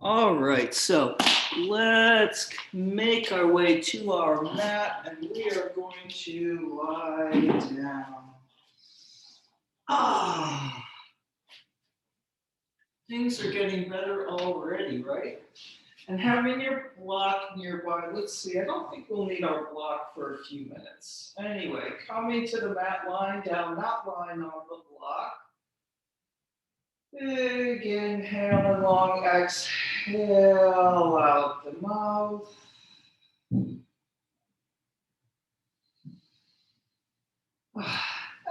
All right, so let's make our way to our mat, and we are going to lie down. Things are getting better already, right? And having your block nearby, let's see, I don't think we'll need our block for a few minutes. Anyway, coming to the mat, lying down, not lying on the block. Big inhale and long exhale out the mouth.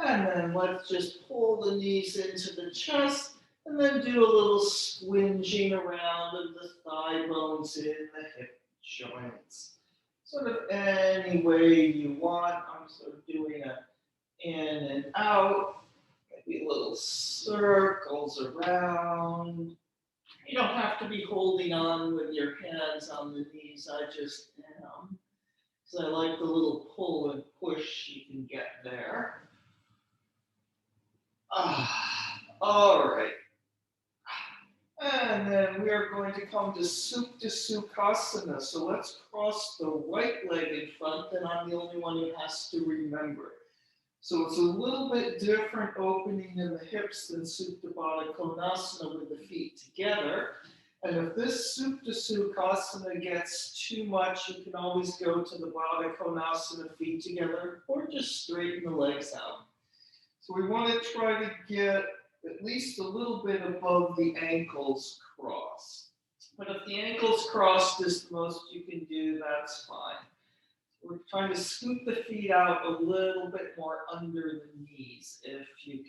And then let's just pull the knees into the chest and then do a little squinging around of the thigh bones in the hip joints. Sort of any way you want. I'm sort of doing a in and out. Maybe little circles around. You don't have to be holding on with your hands on the knees. I just am. Because I like the little pull and push you can get there. All right. And then we are going to come to Sukasana. So let's cross the right leg in front, and I'm the only one who has to remember it. So it's a little bit different opening in the hips than Supta Baddha Konasana with the feet together. And if this Supta Sukasana gets too much, you can always go to the Baddha Konasana feet together, or just straighten the legs out. So we want to try to get at least a little bit above the ankles crossed. But if the ankles crossed is the most you can do, that's fine. We're trying to scoop the feet out a little bit more under the knees if you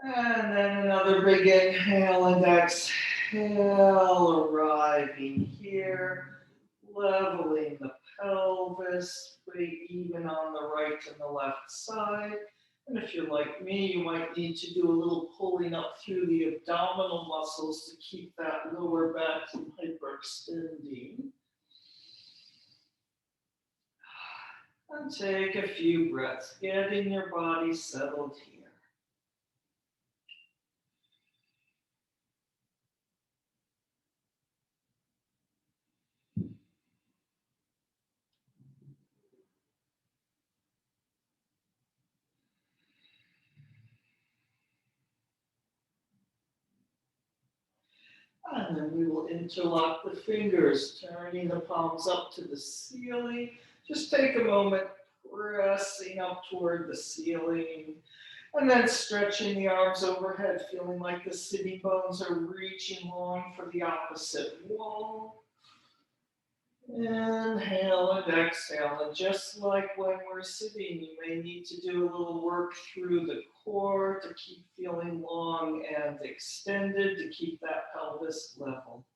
can. And then another big inhale and exhale, arriving here, leveling the pelvis, pretty even on the right and the left side. And if you're like me, you might need to do a little pulling up through the abdominal muscles to keep that lower back from hyperextending. And take a few breaths, getting your body settled here. And then we will interlock the fingers, turning the palms up to the ceiling. Just take a moment, pressing up toward the ceiling, and then stretching the arms overhead, feeling like the sitting bones are reaching long for the opposite wall. Inhale and exhale, and just like when we're sitting, you may need to do a little work through the core to keep feeling long and extended, to keep that pelvis level.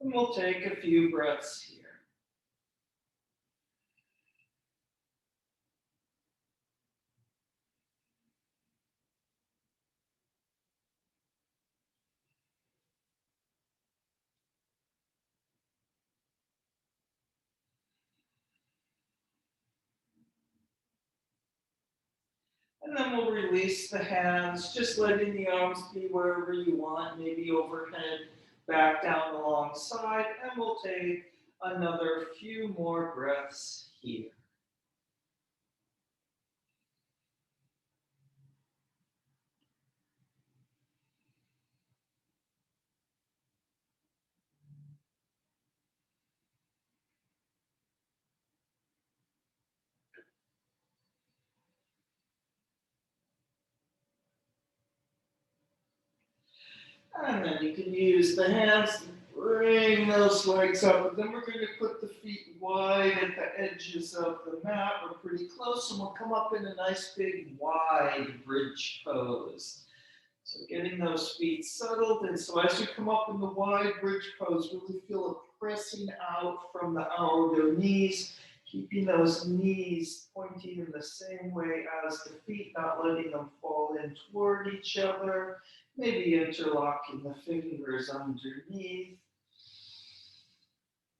And we'll take a few breaths here. And then we'll release the hands, just letting the arms be wherever you want, maybe overhead, back down alongside, and we'll take another few more breaths here. And then you can use the hands to bring those legs up. And then we're going to put the feet wide at the edges of the mat. We're pretty close, and we'll come up in a nice big wide bridge pose. So getting those feet settled. And so as you come up in the wide bridge pose, really feel it pressing out from the outer knees, keeping those knees pointing in the same way as the feet, not letting them fall in toward each other. Maybe interlocking the fingers underneath.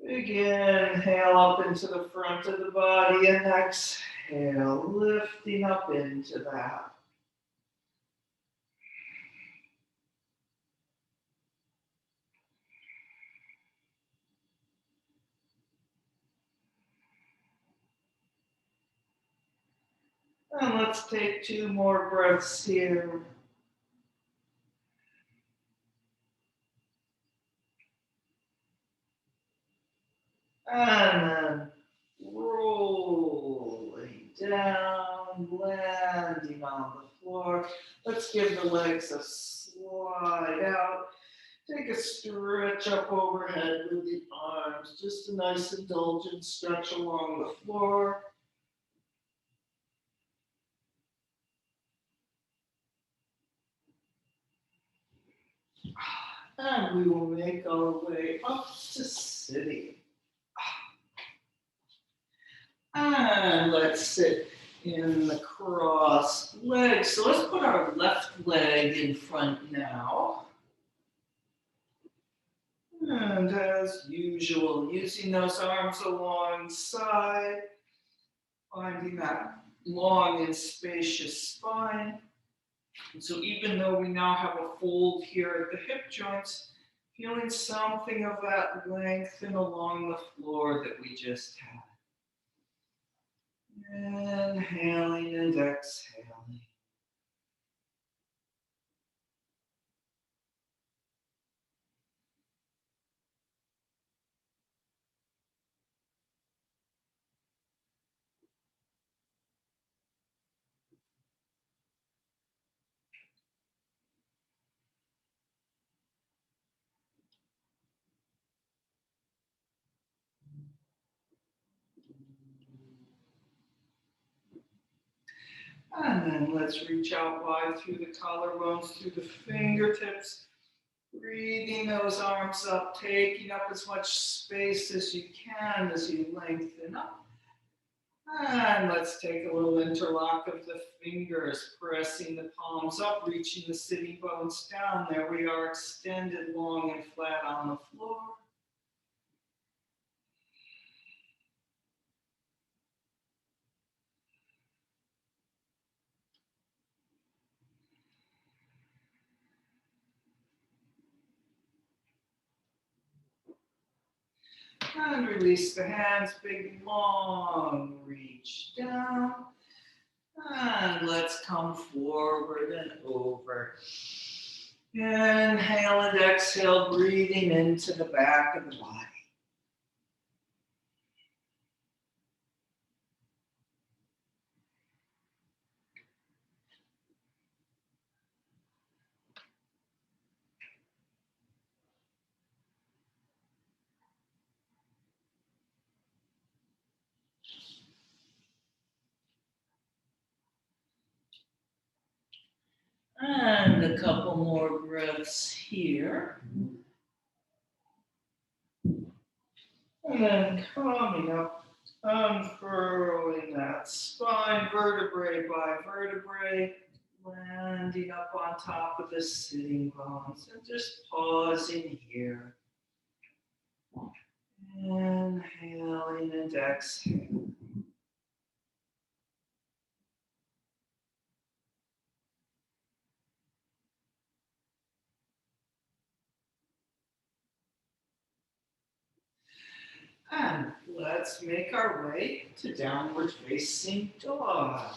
Big inhale up into the front of the body, and exhale, lifting up into that. And let's take 2 more breaths here. And then rolling down, landing on the floor. Let's give the legs a slide out. Take a stretch up overhead with the arms. Just a nice indulgent stretch along the floor. And we will make our way up to sitting. And let's sit in the crossed legs. So let's put our left leg in front now. And as usual, using those arms alongside, finding that long and spacious spine. And so even though we now have a fold here at the hip joints, feeling something of that lengthen along the floor that we just had. Inhaling and exhaling. And then let's reach out wide through the collarbones, through the fingertips. Breathing those arms up, taking up as much space as you can as you lengthen up. And let's take a little interlock of the fingers, pressing the palms up, reaching the sitting bones down. There we are, extended long and flat on the floor. And release the hands, big long reach down. And let's come forward and over. Inhale and exhale, breathing into the back of the body. And a couple more breaths here. And then coming up, unfurling that spine, vertebrae by vertebrae, landing up on top of the sitting bones, and just pausing here. Inhaling and exhaling. And let's make our way to downward facing dog.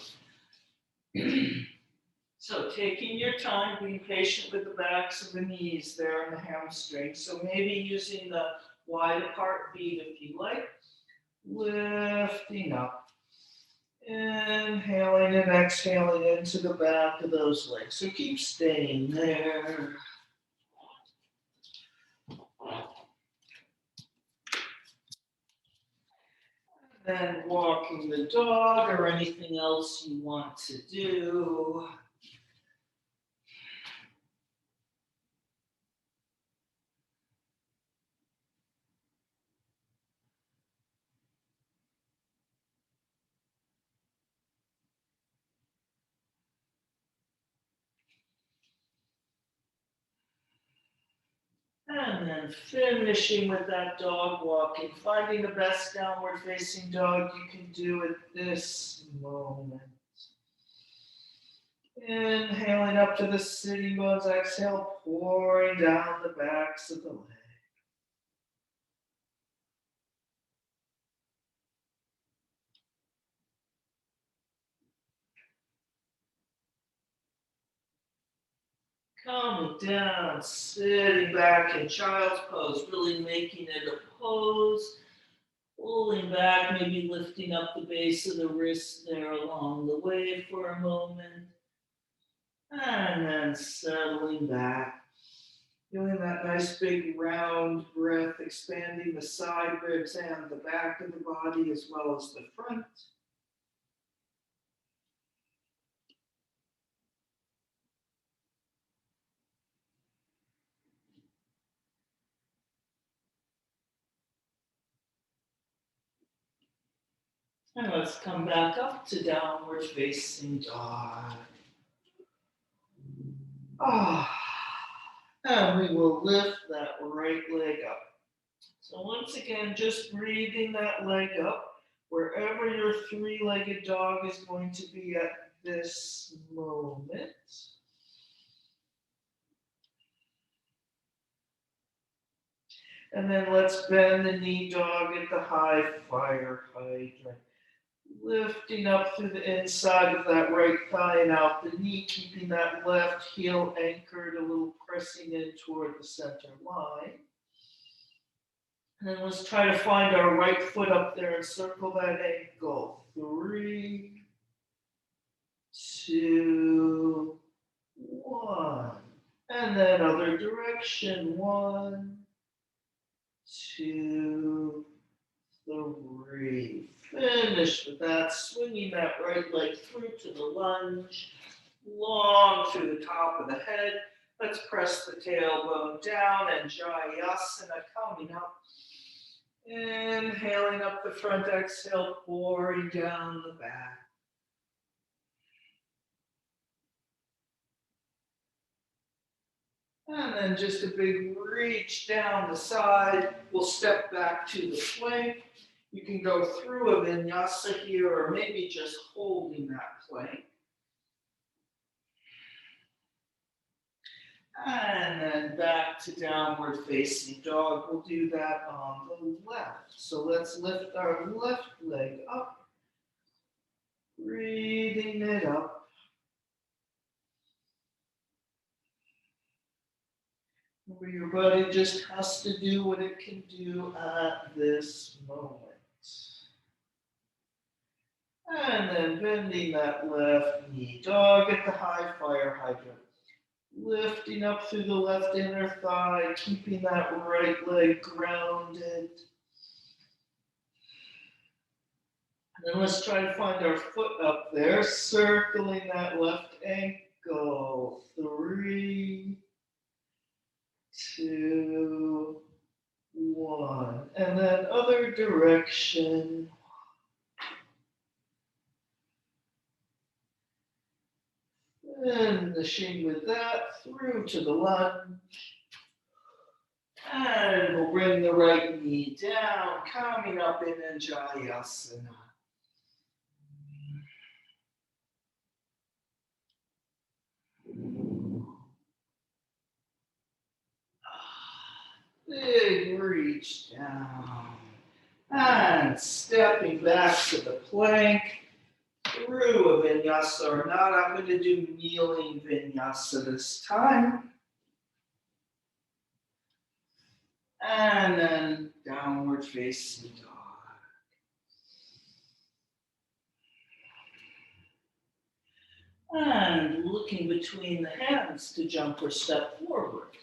So taking your time, being patient with the backs of the knees there and the hamstrings. So maybe using the wide apart feet if you like. Lifting up. Inhaling and exhaling into the back of those legs. So keep staying there. Then walking the dog or anything else you want to do. And then finishing with that dog walking, finding the best downward facing dog you can do at this moment. Inhaling up to the sitting bones, exhale, pouring down the backs of the legs. Coming down, sitting back in child's pose, really making it a pose. Pulling back, maybe lifting up the base of the wrist there along the way for a moment. And then settling back. Doing that nice big round breath, expanding the side ribs and the back of the body as well as the front. And let's come back up to downward facing dog. And we will lift that right leg up. So once again, just breathing that leg up, wherever your three-legged dog is going to be at this moment. And then let's bend the knee dog at the high fire hydrant. Lifting up through the inside of that right thigh and out the knee, keeping that left heel anchored, a little pressing in toward the center line. And then let's try to find our right foot up there and circle that ankle. 3, 2, 1. And then other direction. 1, 2, 3. Finish with that, swinging that right leg through to the lunge, long through the top of the head. Let's press the tailbone down and Jayasana coming up. Inhaling up the front, exhale, pouring down the back. And then just a big reach down the side. We'll step back to the plank. You can go through a vinyasa here or maybe just holding that plank. And then back to downward facing dog. We'll do that on the left. So let's lift our left leg up. Breathing it up. Where your body just has to do what it can do at this moment. And then bending that left knee, dog at the high fire hydrant. Lifting up through the left inner thigh, keeping that right leg grounded. And then let's try to find our foot up there, circling that left ankle. 3, 2, 1. And then other direction. Finishing with that through to the lunge. And we'll bring the right knee down, coming up in Jayasana. Big reach down. And stepping back to the plank. Through a vinyasa or not, I'm going to do kneeling vinyasa this time. And then downward facing dog. And looking between the hands to jump or step forward.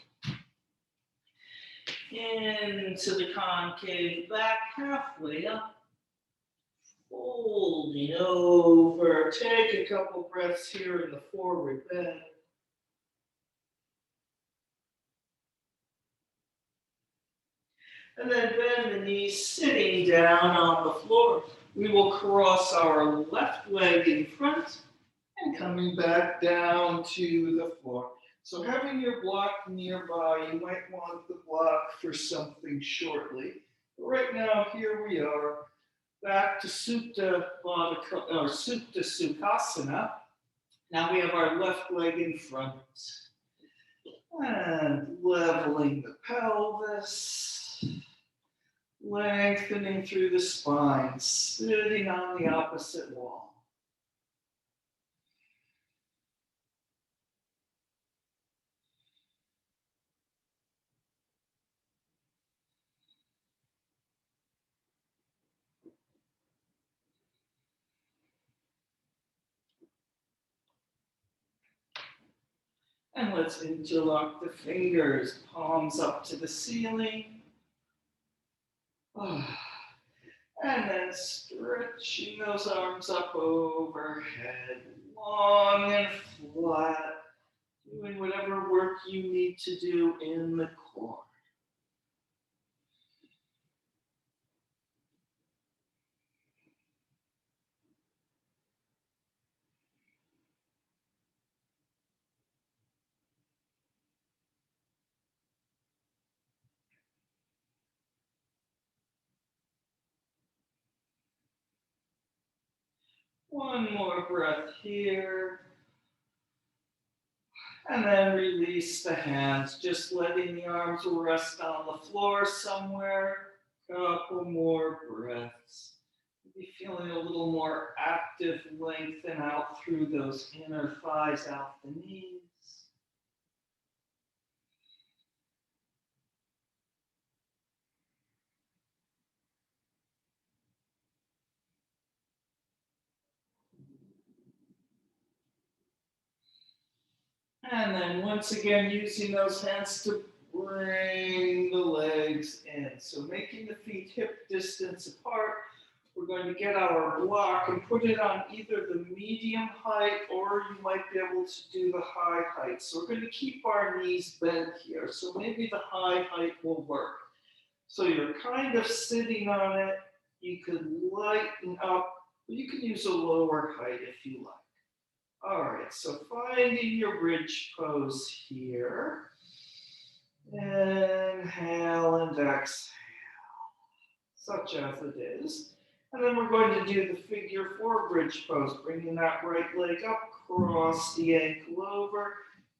Into the concave back, halfway up. Folding over. Take a couple breaths here in the forward bend. And then bend the knees, sitting down on the floor. We will cross our left leg in front and coming back down to the floor. So having your block nearby, you might want the block for something shortly. But right now, here we are. Back to Sukta Sukasana. Now we have our left leg in front. And leveling the pelvis. Lengthening through the spine. Sitting on the opposite wall. And let's interlock the fingers, palms up to the ceiling. And then stretching those arms up overhead, long and flat, doing whatever work you need to do in the core. One more breath here. And then release the hands, just letting the arms rest on the floor somewhere. Couple more breaths. Maybe feeling a little more active lengthen out through those inner thighs, out the knees. And then once again, using those hands to bring the legs in. So making the feet hip distance apart. We're going to get our block and put it on either the medium height or you might be able to do the high height. So we're going to keep our knees bent here. So maybe the high height will work. So you're kind of sitting on it. You could lighten up, but you can use a lower height if you like. All right, so finding your bridge pose here. Inhale and exhale, such as it is. And then we're going to do the figure four bridge pose, bringing that right leg up, cross the ankle over,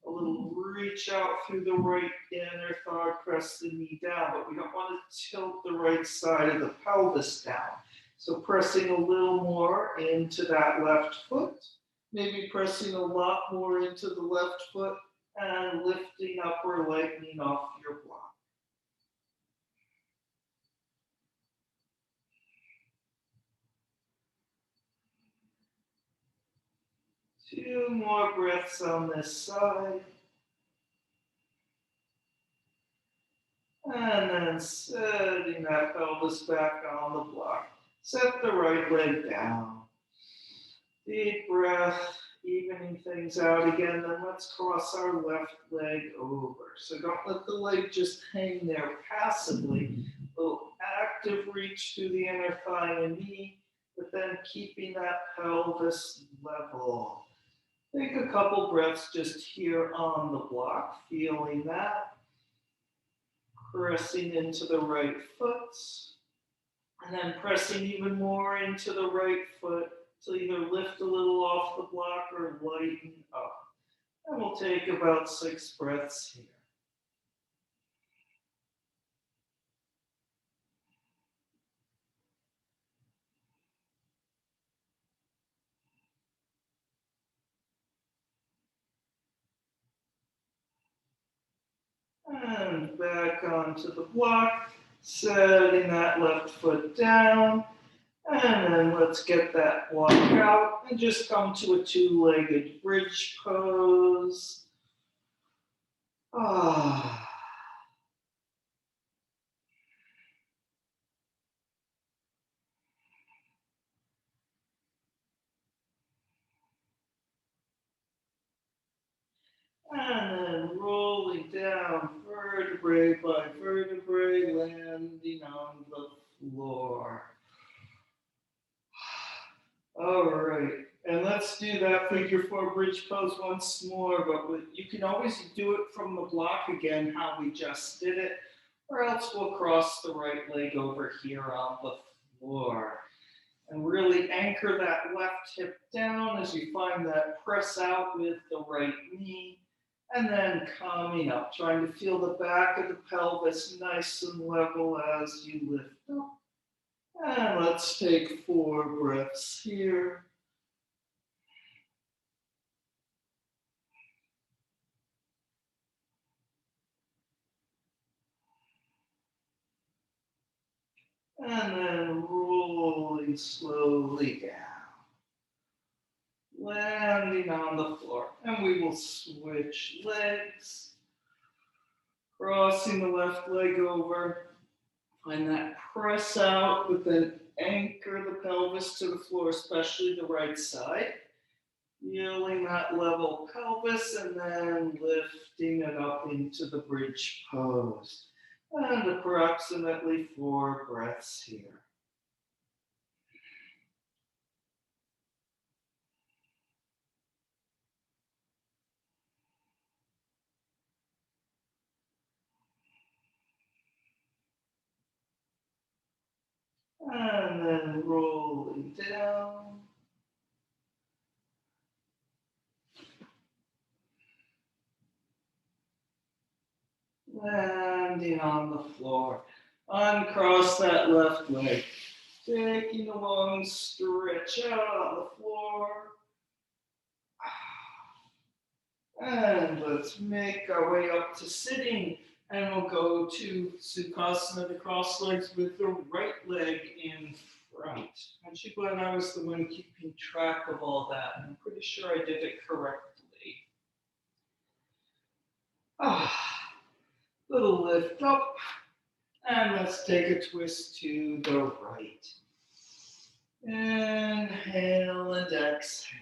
a little reach out through the right inner thigh, press the knee down, but we don't want to tilt the right side of the pelvis down. So pressing a little more into that left foot, maybe pressing a lot more into the left foot and lifting up or lightening off your block. Two more breaths on this side. And then setting that pelvis back on the block. Set the right leg down. Deep breath, evening things out again. Then let's cross our left leg over. So don't let the leg just hang there passively. A little active reach through the inner thigh and knee, but then keeping that pelvis level. Take a couple breaths just here on the block, feeling that. Pressing into the right foot, and then pressing even more into the right foot to either lift a little off the block or lighten up. And we'll take about 6 breaths here. And back onto the block, setting that left foot down. And then let's get that block out and just come to a two-legged bridge pose. And then rolling down vertebrae by vertebrae, landing on the floor. All right, and let's do that figure four bridge pose once more, but you can always do it from the block again, how we just did it, or else we'll cross the right leg over here on the floor. And really anchor that left hip down as you find that press out with the right knee. And then coming up, trying to feel the back of the pelvis nice and level as you lift up. And let's take 4 breaths here. And then rolling slowly down. landing on the floor. And we will switch legs, crossing the left leg over. Find that press out, but then anchor the pelvis to the floor, especially the right side. Feeling that level pelvis and then lifting it up into the bridge pose. And approximately 4 breaths here. And then rolling down. Landing on the floor. Uncross that left leg. Taking a long stretch out on the floor. And let's make our way up to sitting. And we'll go to Sukasana, the cross legs with the right leg in front. Aren't you glad I was the one keeping track of all that? I'm pretty sure I did it correctly. Little lift up. And let's take a twist to the right. Inhale and exhale.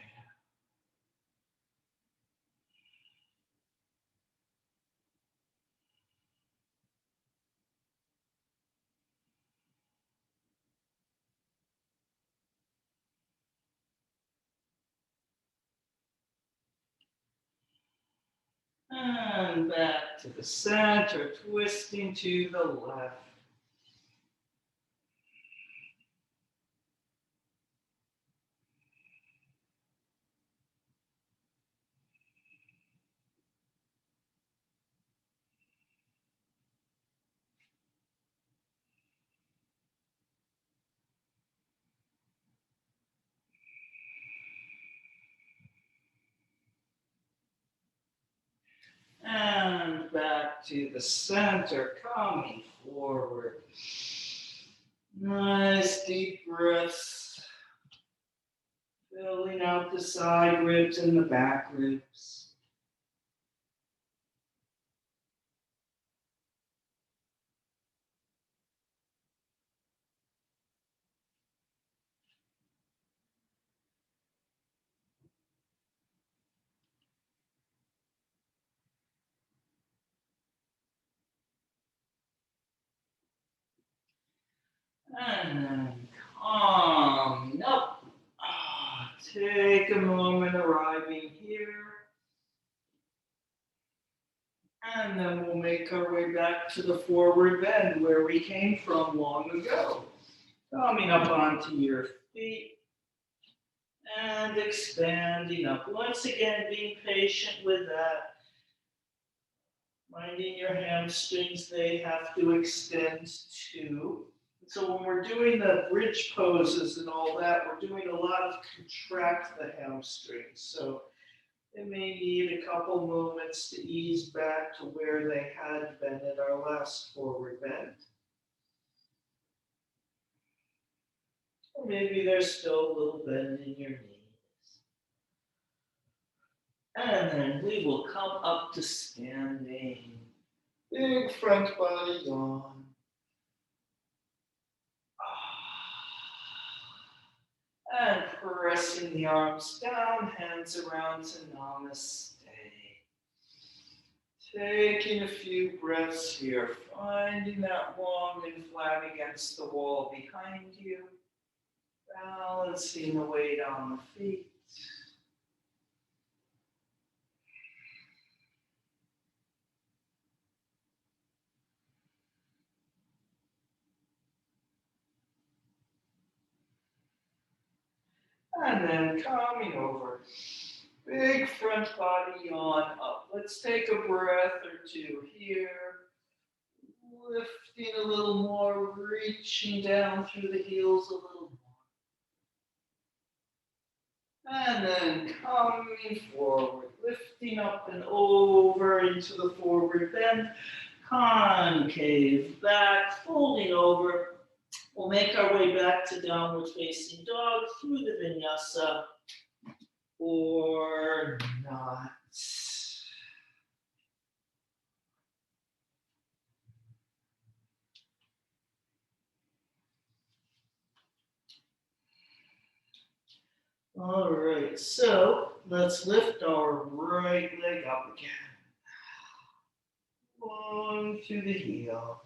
And back to the center, twisting to the left. And back to the center, coming forward. Nice deep breaths. Filling out the side ribs and the back ribs. And then coming up. Take a moment arriving here. And then we'll make our way back to the forward bend where we came from long ago. Coming up onto your feet and expanding up. Once again, being patient with that. Minding your hamstrings, they have to extend too. So when we're doing the bridge poses and all that, we're doing a lot of contract the hamstrings. So it may need a couple movements to ease back to where they had been at our last forward bend. Or maybe there's still a little bend in your knees. And then we will come up to standing. Big front body yawn. And pressing the arms down, hands around to namaste. Taking a few breaths here, finding that long and flat against the wall behind you. Balancing the weight on the feet. And then coming over. Big front body yawn up. Let's take a breath or two here. Lifting a little more, reaching down through the heels a little more. And then coming forward, lifting up and over into the forward bend. Concave back, folding over. We'll make our way back to downward facing dog through the vinyasa. or not. All right, so let's lift our right leg up again. Long through the heel.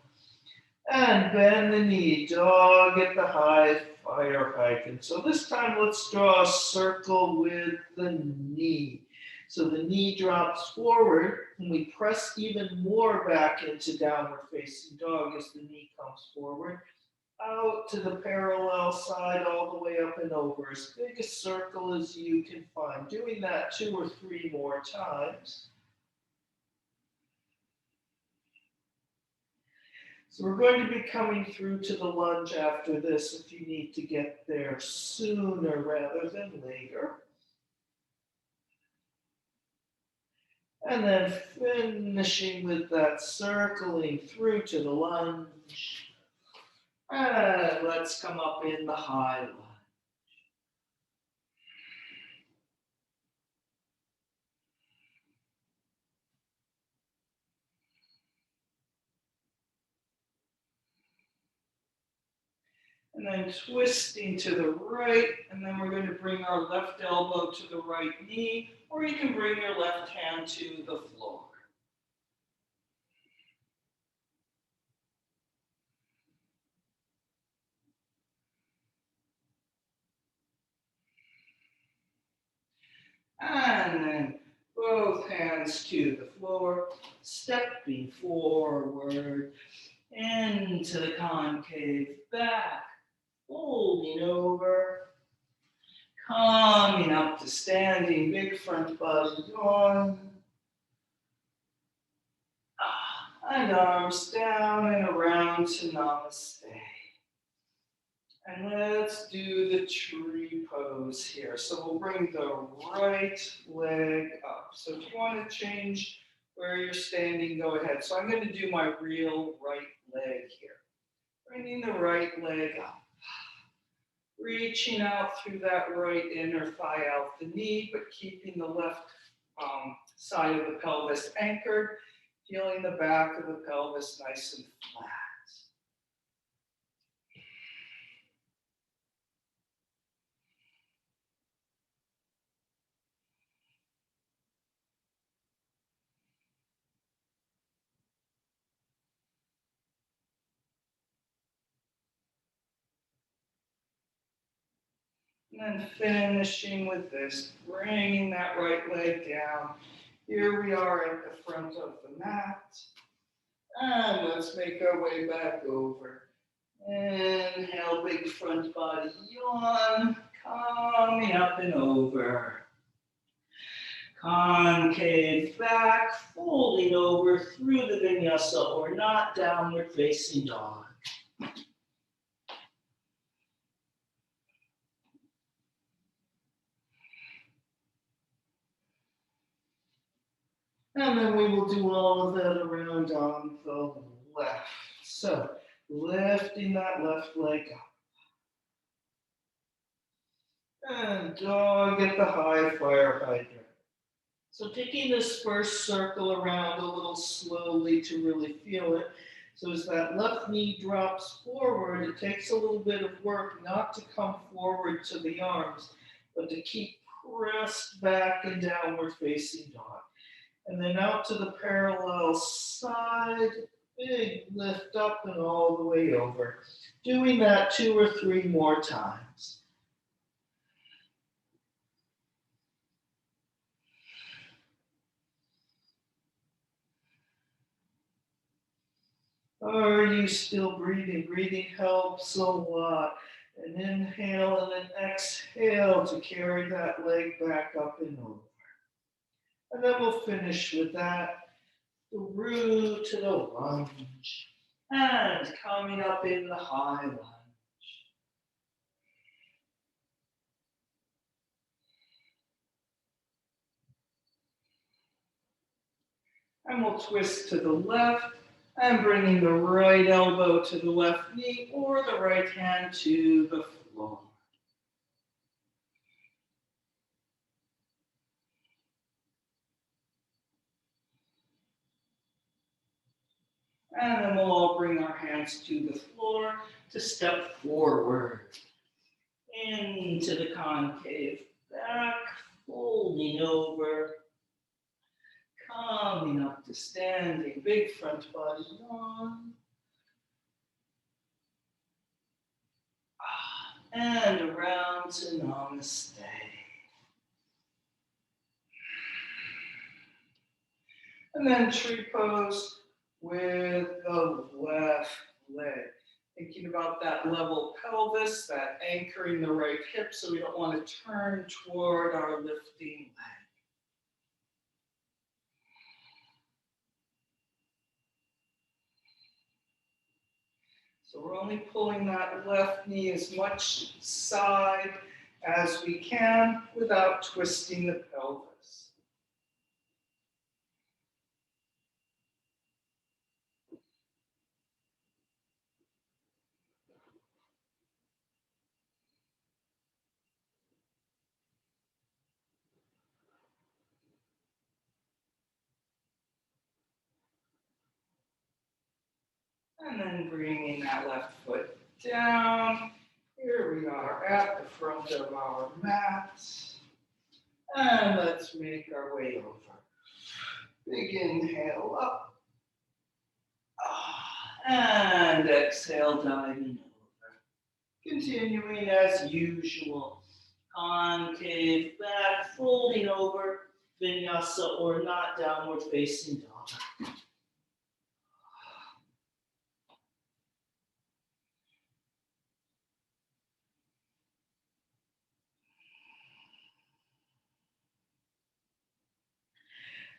And bend the knee, dog at the high, fire hydrant. So this time let's draw a circle with the knee. So the knee drops forward and we press even more back into downward facing dog as the knee comes forward. Out to the parallel side all the way up and over. As big a circle as you can find. Doing that 2 or 3 more times. So we're going to be coming through to the lunge after this if you need to get there sooner rather than later. And then finishing with that circling through to the lunge. And let's come up in the high lunge. And then twisting to the right, and then we're going to bring our left elbow to the right knee, or you can bring your left hand to the floor. And then both hands to the floor, stepping forward into the concave back, folding over, coming up to standing, big front body yawn, and arms down and around to namaste. And let's do the tree pose here. So we'll bring the right leg up. So if you want to change where you're standing, go ahead. So I'm going to do my real right leg here. Bringing the right leg up. Reaching out through that right inner thigh out the knee, but keeping the left side of the pelvis anchored. Feeling the back of the pelvis nice and flat. And then finishing with this, bringing that right leg down. Here we are at the front of the mat. And let's make our way back over. Inhale, big front body yawn, coming up and over. Concave back, folding over through the vinyasa or not, downward facing dog. And then we will do all of that around on the left. So, lifting that left leg up. And dog at the high fire hydrant. So taking this first circle around a little slowly to really feel it. So as that left knee drops forward, it takes a little bit of work not to come forward to the arms, but to keep pressed back and downward facing dog. And then out to the parallel side, big lift up and all the way over. Doing that 2 or 3 more times. Are you still breathing? Breathing helps a lot. And inhale and then exhale to carry that leg back up and over. And then we'll finish with that. Through to the lunge. And coming up in the high lunge. And we'll twist to the left and bringing the right elbow to the left knee or the right hand to the floor. And then we'll all bring our hands to the floor to step forward. Into the concave back, folding over, coming up to standing, big front body yawn. And around to namaste. And then tree pose with the left leg. Thinking about that level pelvis, that anchoring the right hip, so we don't want to turn toward our lifting leg. So we're only pulling that left knee as much side as we can without twisting the pelvis. And then bringing that left foot down. Here we are at the front of our mat. And let's make our way over. Big inhale up. And exhale, diving over. Continuing as usual. Concave back, folding over. Vinyasa or not, downward facing dog.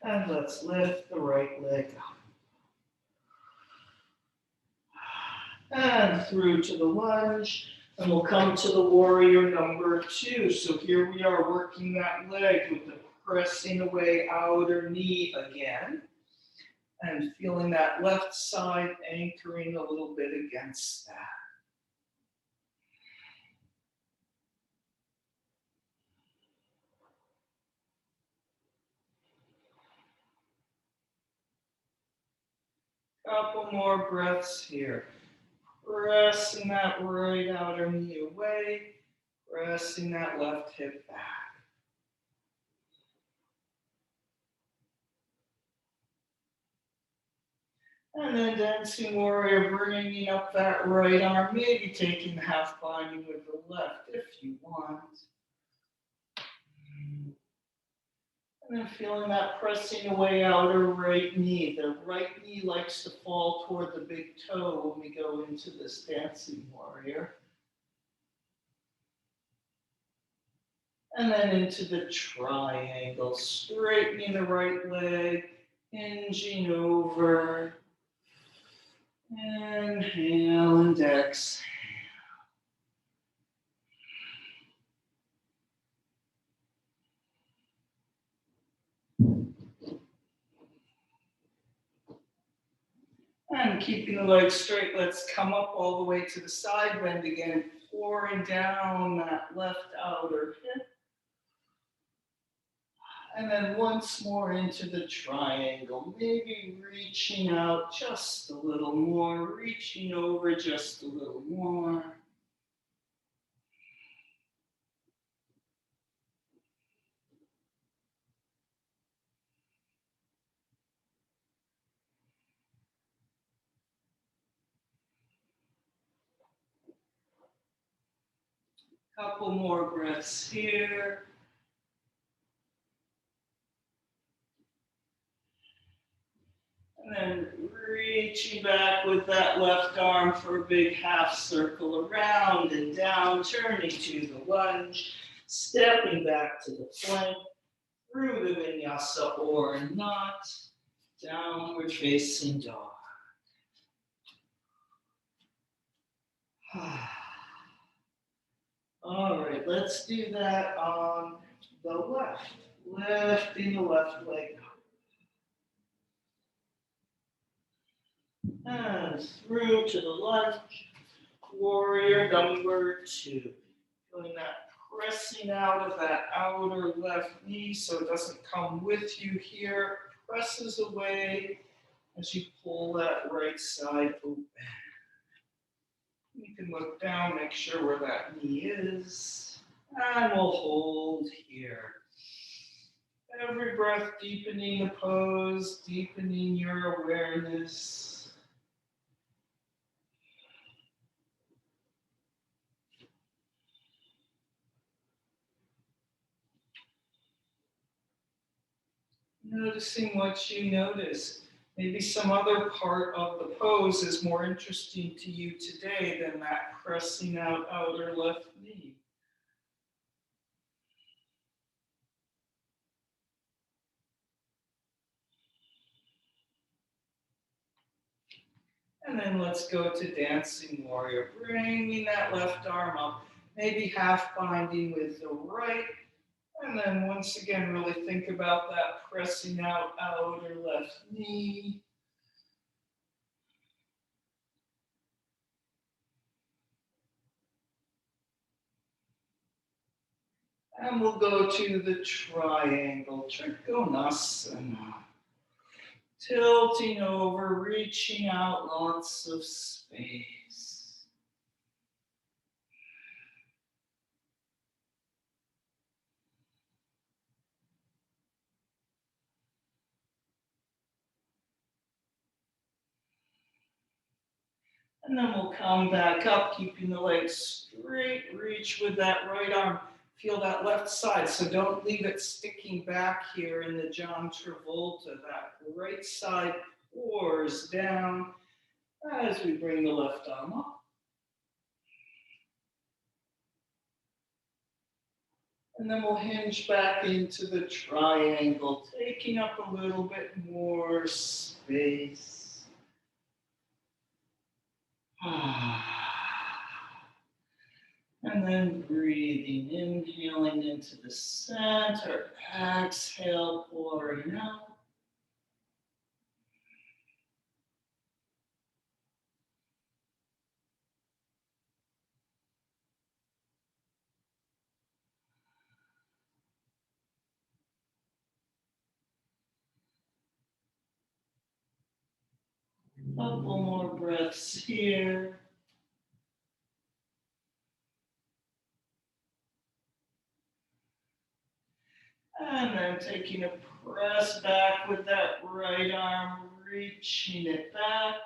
And let's lift the right leg up. And through to the lunge. And we'll come to the warrior number 2. So here we are working that leg with the pressing away outer knee again. And feeling that left side anchoring a little bit against that. Couple more breaths here. Pressing that right outer knee away. Pressing that left hip back. And then dancing warrior, bringing up that right arm, maybe taking the half binding with the left if you want. And then feeling that pressing away outer right knee. The right knee likes to fall toward the big toe when we go into this dancing warrior. And then into the triangle, straightening the right leg, hinging over. Inhale and exhale. And keeping the legs straight, let's come up all the way to the side bend again, pouring down that left outer hip. And then once more into the triangle, maybe reaching out just a little more, reaching over just a little more. Couple more breaths here. And then reaching back with that left arm for a big half circle around and down, turning to the lunge, stepping back to the plank, through the vinyasa or not, downward facing dog. All right, let's do that on the left. Lifting the left leg up. And through to the lunge, warrior number 2. Feeling that pressing out of that outer left knee so it doesn't come with you here. Presses away as you pull that right side open. You can look down, make sure where that knee is, and we'll hold here. Every breath deepening the pose, deepening your awareness. Noticing what you notice. Maybe some other part of the pose is more interesting to you today than that pressing out outer left knee. And then let's go to Dancing Warrior, bringing that left arm up, maybe half binding with the right. And then once again, really think about that pressing out outer left knee. And we'll go to the triangle, Trikonasana. Tilting over, reaching out, lots of space. And then we'll come back up, keeping the legs straight, reach with that right arm. Feel that left side, so don't leave it sticking back here in the John Travolta. That right side pours down as we bring the left arm up. And then we'll hinge back into the triangle, taking up a little bit more space. And then breathing, inhaling into the center, exhale, pouring out. Couple more breaths here. And then taking a press back with that right arm, reaching it back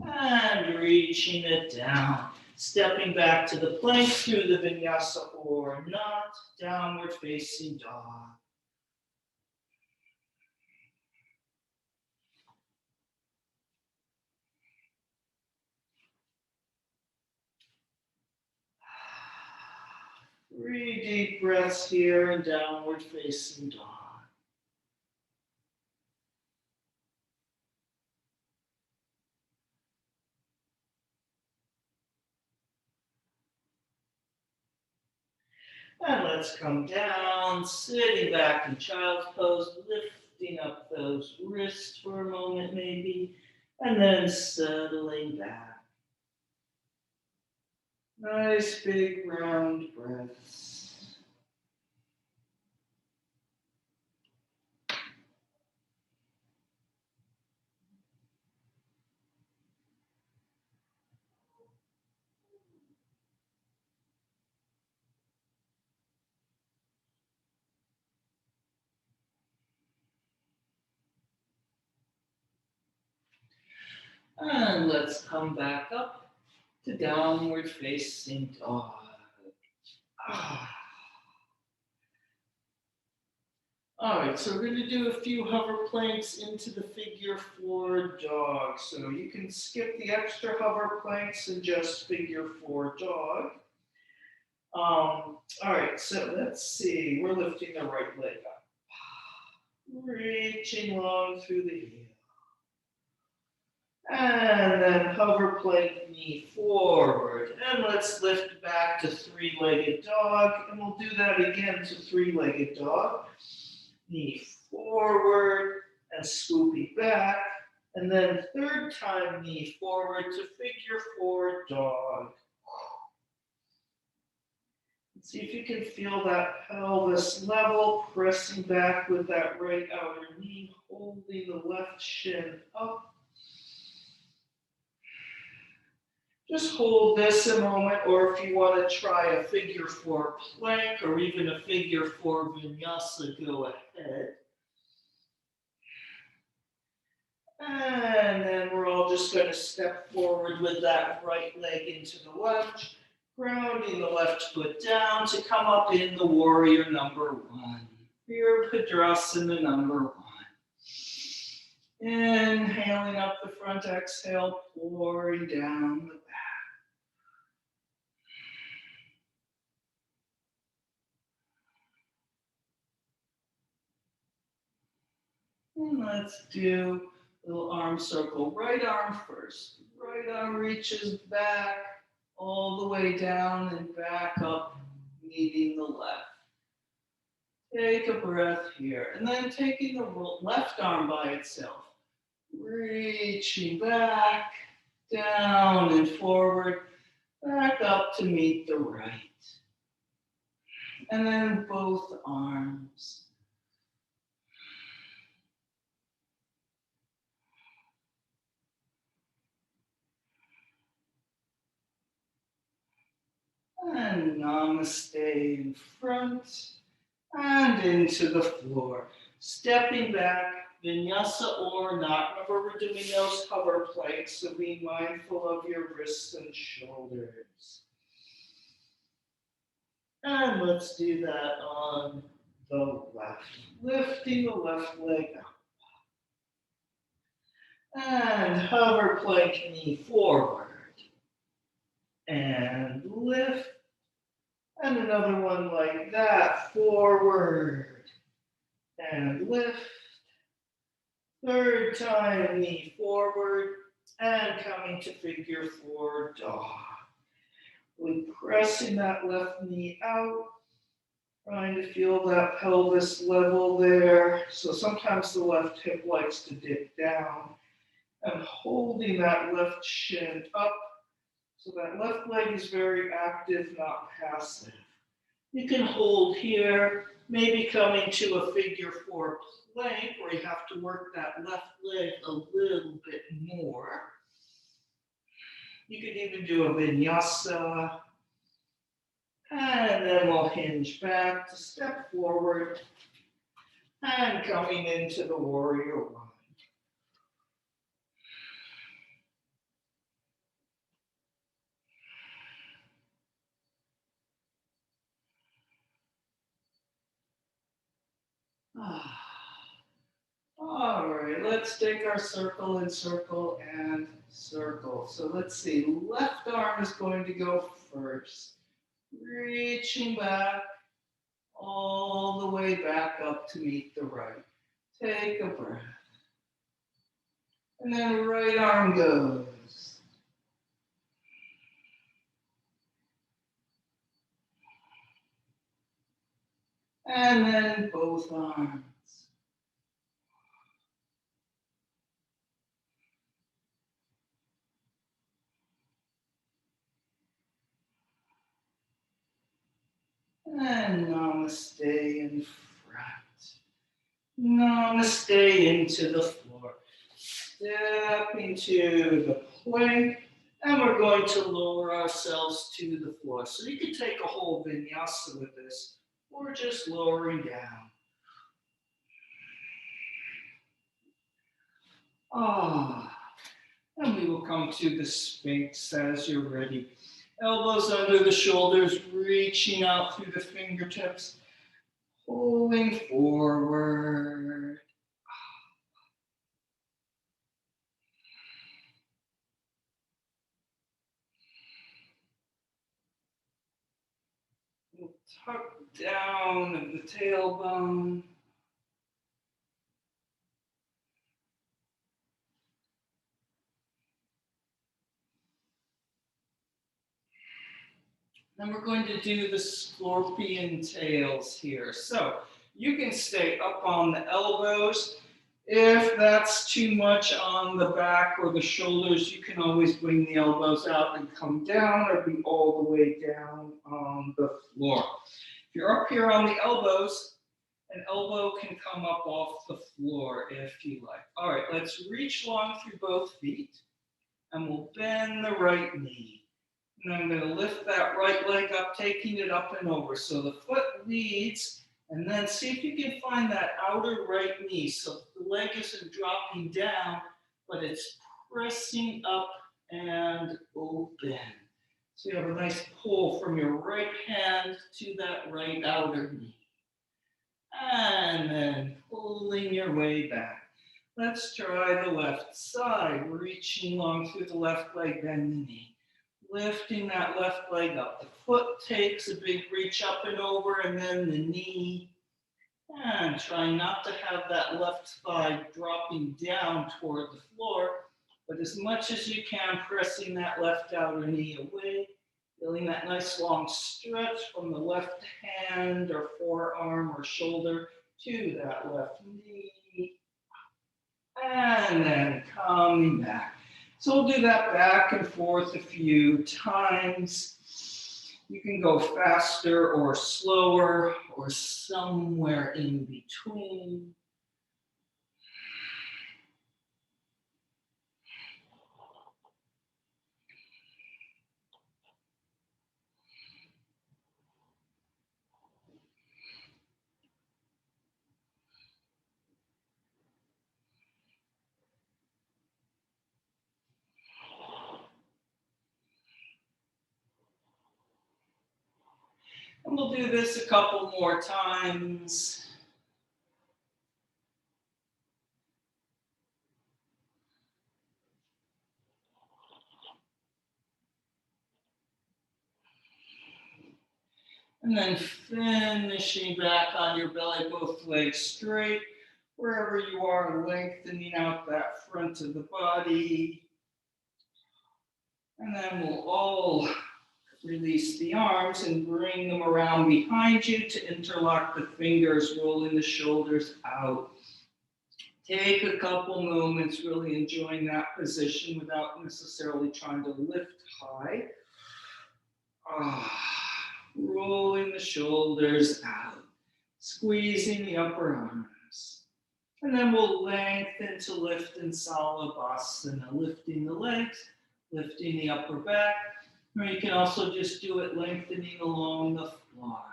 and reaching it down. Stepping back to the plank through the vinyasa or not, downward facing dog. Three deep breaths here and downward facing dog. And let's come down, sitting back in child's pose, lifting up those wrists for a moment maybe, and then settling back. Nice big round breaths. And let's come back up to downward facing dog. All right, so we're going to do a few hover planks into the figure four dog. So you can skip the extra hover planks and just figure four dog. All right, so let's see. We're lifting the right leg up. Reaching long through the heel. And then hover plank, knee forward. And let's lift back to three-legged dog. And we'll do that again to three-legged dog. Knee forward and swooping back. And then third time, knee forward to figure four dog. See if you can feel that pelvis level, pressing back with that right outer knee, holding the left shin up. Just hold this a moment, or if you want to try a figure 4 plank or even a figure 4 vinyasa, go ahead. And then we're all just going to step forward with that right leg into the lunge, grounding the left foot down to come up in the warrior number 1. Virabhadrasana number 1. Inhaling up the front, exhale, pouring down the back. And let's do a little arm circle. Right arm first. Right arm reaches back all the way down and back up, meeting the left. Take a breath here. And then taking the left arm by itself. Reaching back, down and forward, back up to meet the right. And then both arms. And namaste in front and into the floor. Stepping back, vinyasa or not. Remember, we're doing those hover planks, so be mindful of your wrists and shoulders. And let's do that on the left. Lifting the left leg up. And hover plank knee forward. And lift. And another one like that, forward. And lift. Third time, knee forward. And coming to figure 4 dog. We're pressing that left knee out. Trying to feel that pelvis level there. So sometimes the left hip likes to dip down. And holding that left shin up. So that left leg is very active, not passive. You can hold here, maybe coming to a figure 4 plank where you have to work that left leg a little bit more. You could even do a vinyasa. And then we'll hinge back to step forward and coming into the warrior 1. All right, let's take our circle and circle and circle. So let's see, left arm is going to go first. Reaching back, all the way back up to meet the right. Take a breath. And then right arm goes. And then both arms. And namaste in front. Namaste into the floor. Step into the plank. And we're going to lower ourselves to the floor. So you can take a whole vinyasa with this, or just lowering down. And we will come to the Sphinx as you're ready. Elbows under the shoulders, reaching out through the fingertips, pulling forward. We'll tuck down of the tailbone. Then we're going to do the scorpion tails here. So you can stay up on the elbows. If that's too much on the back or the shoulders, you can always bring the elbows out and come down or be all the way down on the floor. If you're up here on the elbows, an elbow can come up off the floor if you like. All right, let's reach long through both feet. And we'll bend the right knee. And I'm going to lift that right leg up, taking it up and over. So the foot leads, and then see if you can find that outer right knee. So the leg isn't dropping down, but it's pressing up and open. So you have a nice pull from your right hand to that right outer knee. And then pulling your way back. Let's try the left side, reaching long through the left leg, bend the knee. Lifting that left leg up. The foot takes a big reach up and over, and then the knee. And try not to have that left thigh dropping down toward the floor, but as much as you can, pressing that left outer knee away. Feeling that nice long stretch from the left hand or forearm or shoulder to that left knee. And then coming back. So we'll do that back and forth a few times. You can go faster or slower or somewhere in between. And we'll do this a couple more times. And then finishing back on your belly, both legs straight. Wherever you are, lengthening out that front of the body. And then we'll all release the arms and bring them around behind you to interlock the fingers, rolling the shoulders out. Take a couple moments really enjoying that position without necessarily trying to lift high. Rolling the shoulders out, squeezing the upper arms. And then we'll lengthen to lift in Salabhasana, lifting the legs, lifting the upper back. Or you can also just do it lengthening along the floor.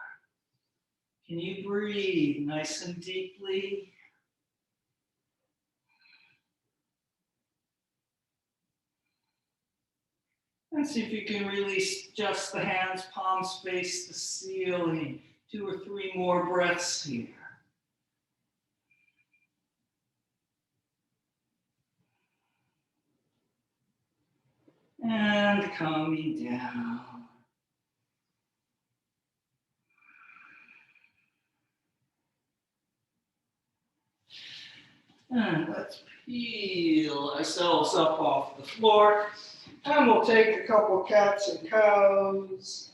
Can you breathe nice and deeply? And see if you can release just the hands, palms face the ceiling. 2 or 3 more breaths here. And coming down. And let's peel ourselves up off the floor. And we'll take a couple cats and cows.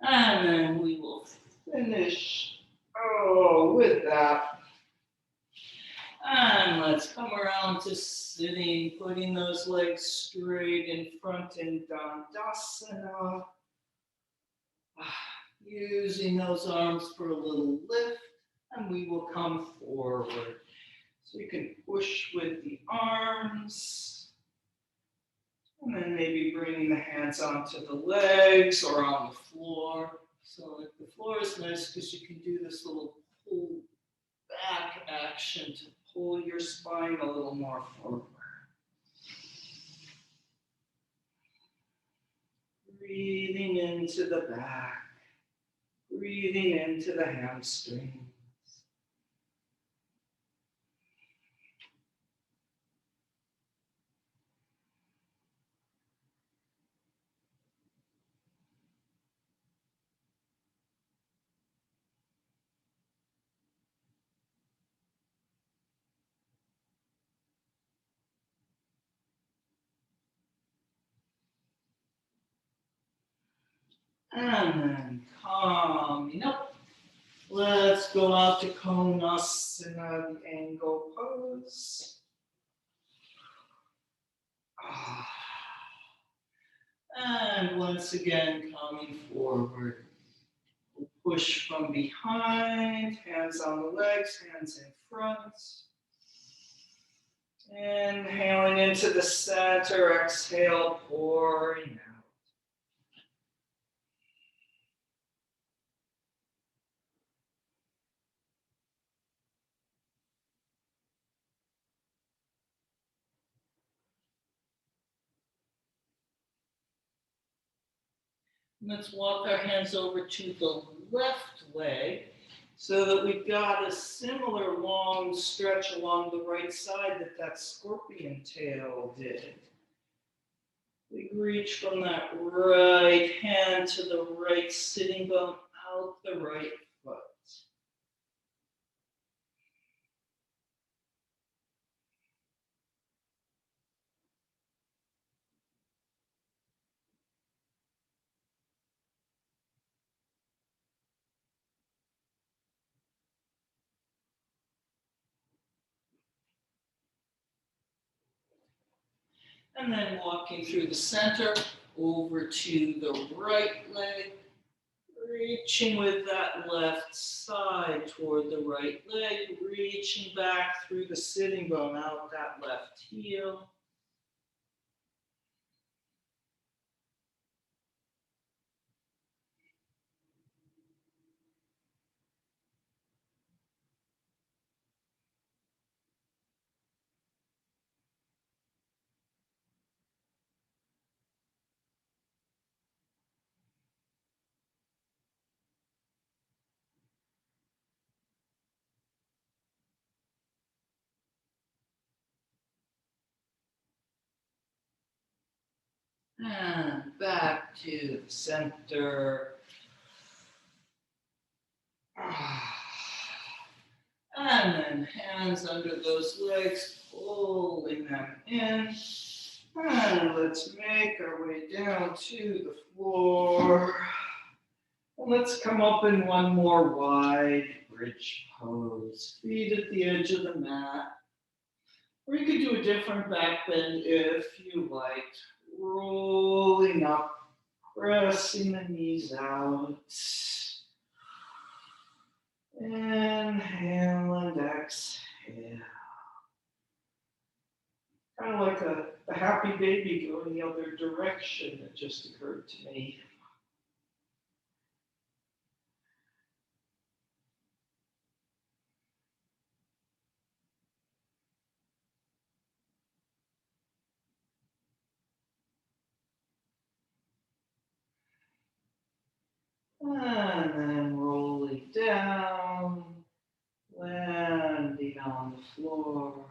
And then we will finish with that. And let's come around to sitting, putting those legs straight in front in Dandasana. Using those arms for a little lift, and we will come forward. So you can push with the arms, and then maybe bringing the hands onto the legs or on the floor. So the floor is nice because you can do this little pull back action to pull your spine a little more forward. Breathing into the back, breathing into the hamstrings. And then coming up. Let's go out to Konasana, the angle pose. And once again, coming forward. Push from behind, hands on the legs, hands in front. Inhaling into the center, exhale, pouring out. Let's walk our hands over to the left leg so that we've got a similar long stretch along the right side that scorpion tail did. We reach from that right hand to the right sitting bone, out the right foot. And then walking through the center, over to the right leg, reaching with that left side toward the right leg, reaching back through the sitting bone, out that left heel. And back to the center. And then hands under those legs, pulling them in. And let's make our way down to the floor. And let's come up in one more wide bridge pose. Feet at the edge of the mat. Or you could do a different back bend if you liked. Rolling up, pressing the knees out. Inhale and exhale. Kind of like a happy baby going the other direction, it just occurred to me. And then rolling down, landing on the floor.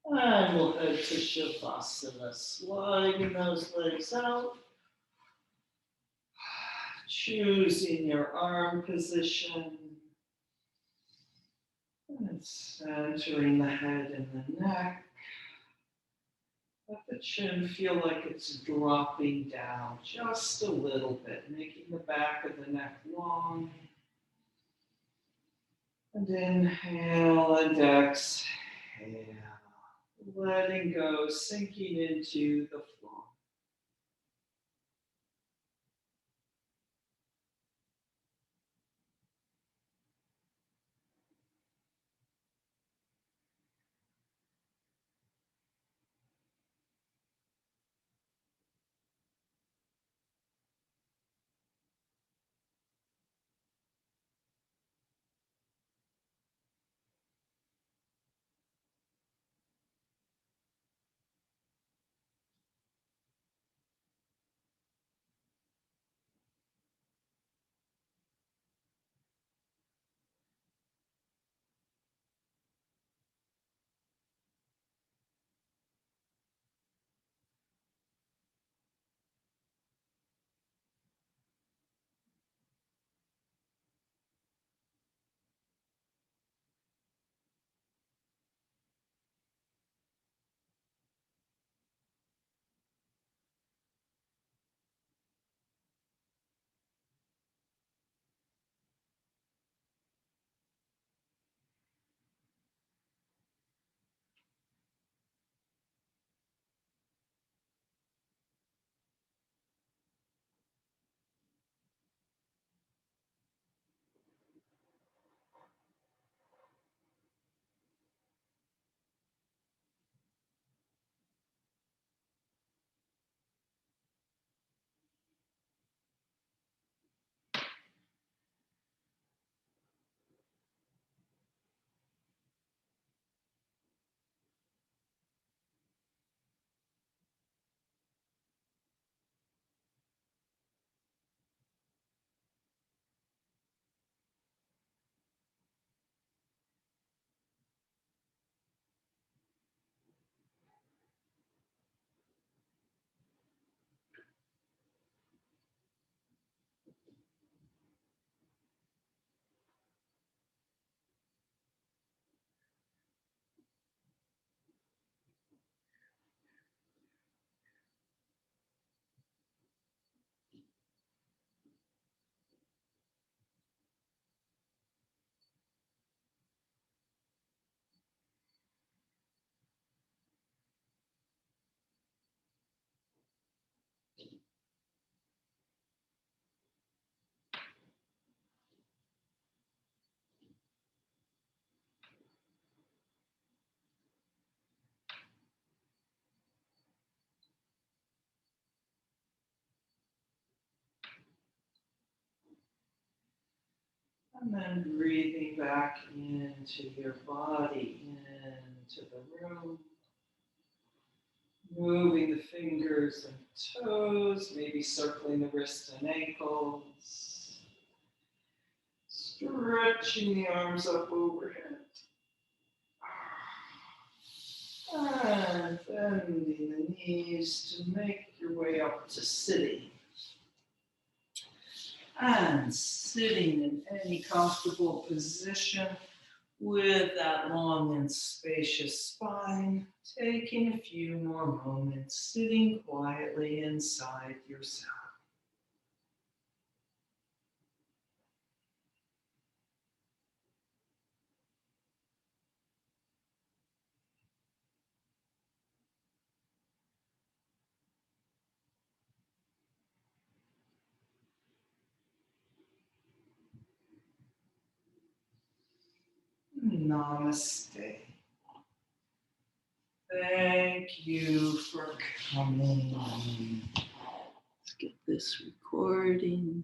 And we'll head to Shivasana, sliding those legs out. Choosing your arm position. And centering the head and the neck. Let the chin feel like it's dropping down just a little bit, making the back of the neck long. And inhale and exhale. Letting go, sinking into the floor. And then breathing back into your body, into the room. Moving the fingers and toes, maybe circling the wrists and ankles. Stretching the arms up overhead. And bending the knees to make your way up to sitting. And sitting in any comfortable position with that long and spacious spine, taking a few more moments sitting quietly inside yourself. Namaste. Thank you for coming. Let's get this recording